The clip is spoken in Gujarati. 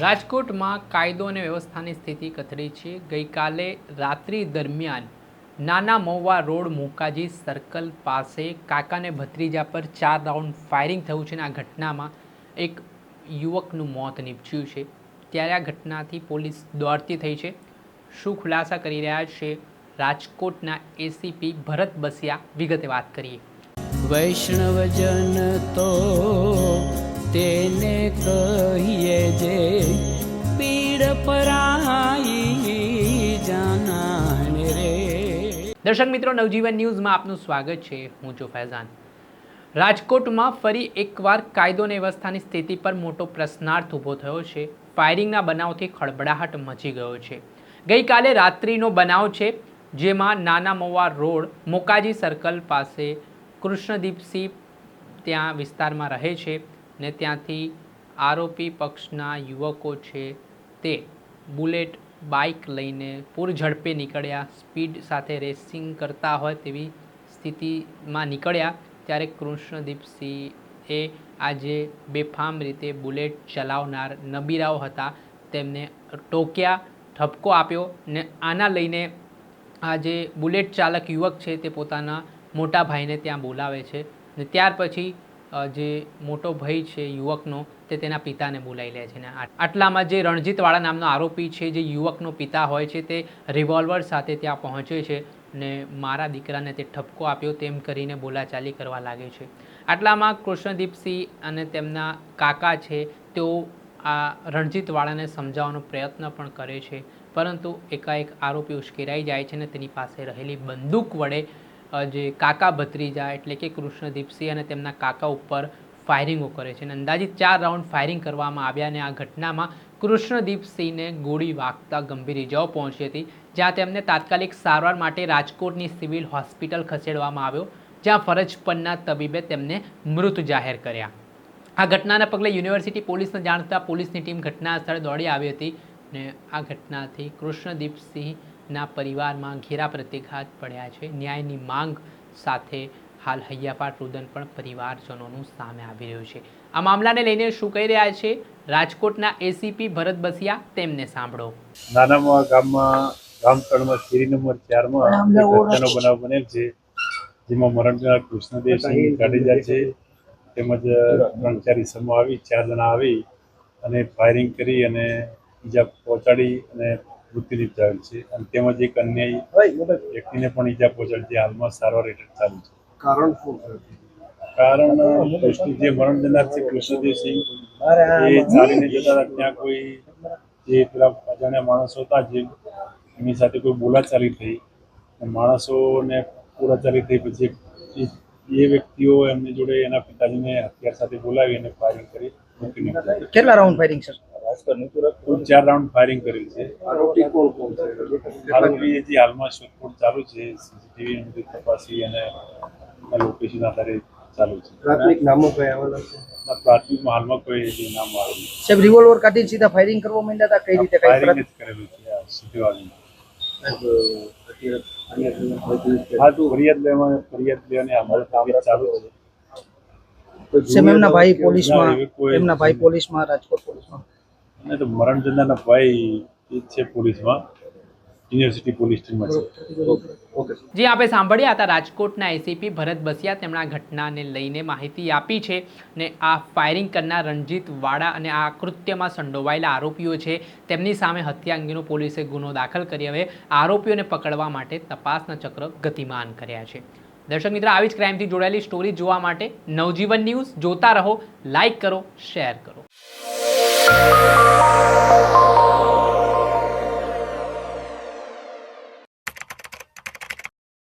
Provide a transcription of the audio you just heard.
રાજકોટમાં કાયદો અને વ્યવસ્થાની સ્થિતિ કથળી છે। ગઈકાલે રાત્રિ દરમિયાન નાના મહુવા રોડ મોકાજી સર્કલ પાસે કાકાને ભત્રીજા પર 4 રાઉન્ડ ફાયરિંગ થયું છે અને આ ઘટનામાં એક યુવકનું મોત નીપજ્યું છે। ત્યારે આ ઘટનાથી પોલીસ દોડતી થઈ છે। શું ખુલાસા કરી રહ્યા છે રાજકોટના એસીપી ભરત બસિયા, વિગતે વાત કરીએ। વૈષ્ણવજન તો તેને કહીએ જે પીડ પરાઈ જાનાને રે। દર્શક મિત્રો, નવજીવન ન્યૂઝમાં આપનું સ્વાગત છે। હું છું ફૈઝાન। રાજકોટમાં ફરી એકવાર કાયદો અને વ્યવસ્થાની સ્થિતિ પર મોટો પ્રશ્નાર્થ ઊભો થયો છે। ફાયરિંગના બનાવથી ખળબળાહટ મચી ગયો છે। ગઈકાલે રાત્રિનો બનાવ છે, જેમાં નાના મહુવા રોડ મોકાજી સર્કલ પાસે કૃષ્ણદીપસિંહ ત્યાં વિસ્તારમાં રહે છે ને ત્યાંથી આરોપી પક્ષના યુવકો છે તે બુલેટ બાઇક લઈને પૂર ઝડપે નીકળ્યા। સ્પીડ સાથે રેસિંગ કરતા હોય તેવી સ્થિતિમાં નીકળ્યા ત્યારે કૃષ્ણદીપસિંહે આજે બેફામ રીતે બુલેટ ચલાવનાર નબીરાઓ હતા તેમને ટોક્યા, ઠપકો આપ્યો ને આના લઈને આ જે બુલેટ ચાલક યુવક છે તે પોતાના મોટા ભાઈને ત્યાં બોલાવે છે ને ત્યાર પછી જે મોટો ભાઈ છે યુવકનો તે તેના પિતાને બોલાવી લે છે ને આટલામાં જે રણજીતવાળા નામનો આરોપી છે, જે યુવકનો પિતા હોય છે, તે રિવોલ્વર સાથે ત્યાં પહોંચે છે ને મારા દીકરાને તે ઠપકો આપ્યો તેમ કરીને બોલાચાલી કરવા લાગે છે। આટલામાં કૃષ્ણદીપસિંહ અને તેમના કાકા છે તેઓ આ રણજીતવાળાને સમજાવવાનો પ્રયત્ન પણ કરે છે, પરંતુ એકાએક આરોપી ઉશ્કેરાઈ જાય છે ને તેની પાસે રહેલી બંદૂક વડે જે કાકા ભત્રીજા એટલે કે કૃષ્ણદીપસિંહ અને તેમના કાકા ઉપર ફાયરિંગો કરે છે અને અંદાજિત 4 રાઉન્ડ ફાયરિંગ કરવામાં આવ્યા અને આ ઘટનામાં કૃષ્ણદીપસિંહને ગોળી વાગતા ગંભીર ઇજાઓ પહોંચી હતી, જ્યાં તેમને તાત્કાલિક સારવાર માટે રાજકોટની સિવિલ હોસ્પિટલ ખસેડવામાં આવ્યો, જ્યાં ફરજ પરના તબીબે તેમને મૃત જાહેર કર્યા। આ ઘટનાના પગલે યુનિવર્સિટી પોલીસને જાણતા પોલીસની ટીમ ઘટના સ્થળે દોડી આવી હતી ને આ ઘટનાથી કૃષ્ણદીપસિંહના પરિવારમાં ઘેરા પ્રતિઘાત પડ્યા છે। ન્યાયની માંગ સાથે હાલ હૈયાપાટ રુદન પણ પરિવારજનોનું સામે આવી રહ્યું છે। આ મામલાને લઈને શું કહી રહ્યા છે રાજકોટના એસીપી ભરત બસિયા, તેમને સાંભળો। નાનામાં ગામમાં ગામતળમાં શેરી નંબર 4 માં હત્યાનો બનાવ બનેલ છે, જેમાં મરણજનાર કૃષ્ણદેવસિંહ જાડેજા છે તેમજ 3-4 ઇસમો આવી 4 જણા આવી અને ફાયરિંગ કરી અને ઈજા પહોંચાડી અને મૃત્યુ નિપજાવેલ છે અને તેમજ એક અન્ય વ્યક્તિને પણ ઈજા પહોંચાડી છે। હાલમાં સારવાર હેઠળ ચાલુ છે। કારણ શું છે? કારણ જે મરણ જનાર છે કૃષ્ણદેવસિંહ એ ચાલીને જતા હતા, ત્યાં કોઈ જે પેલા અજાણ્યા માણસો હતા જે એની સાથે કોઈ બોલાચાલી થઈ, માણસોને બોલાચાલી થઈ પછી એ વ્યક્તિઓ એમની જોડે એના પિતાજીને હથિયાર સાથે બોલાવી અને ફાયરિંગ કરી મૂકી નાખ્યા। કેટલા round firing sir? 4 round firing કરેલ છે। આરોપી કોણ કોણ છે? આરોપી જે હાલમાં શોધખોળ ચાલુ છે, સીસીટીવી બધી તપાસી અને લોકેશન આધારે ચાલુ છે। પ્રાથમિક નામો કયા આવેલા છે? પ્રાથમિકમાં હાલમાં કોઈ નામ આવેલું સાહેબ, રિવોલ્વર કાઢીને સીધા ફાયરિંગ કરવા માંડ્યા હતા? કઈ રીતે ફાયરિંગ જ કરેલું છે સીધી વાળી। હા, તું ફરિયાદ લેવાની અમારે કામ ચાલુ છે। સાહેબ, એમના ભાઈ પોલીસમાં રાજકોટ પોલીસમાં અને તો મરણ જનારના ભાઈ એ છે પોલીસમાં, યુનિવર્સિટી પોલીસ ટીમમાં છે। જે આપણે સાંભળ્યા હતા રાજકોટના એસીપી ભરત બસિયા, તેમણે આ ઘટનાને લઈને માહિતી આપી છે ને આ ફાયરિંગ કરનાર રણજીતવાળા અને આ કૃત્યમાં સંડોવાયેલા આરોપીઓ છે તેમની સામે હત્યા અંગેનો પોલીસે ગુનો દાખલ કરી હવે આરોપીઓને પકડવા માટે તપાસના ચક્ર ગતિમાન કર્યા છે। દર્શક મિત્રો, આવી જ ક્રાઇમથી જોડાયેલી સ્ટોરી જોવા માટે નવજીવન ન્યૂઝ જોતા રહો, લાઇક કરો, શેર કરો।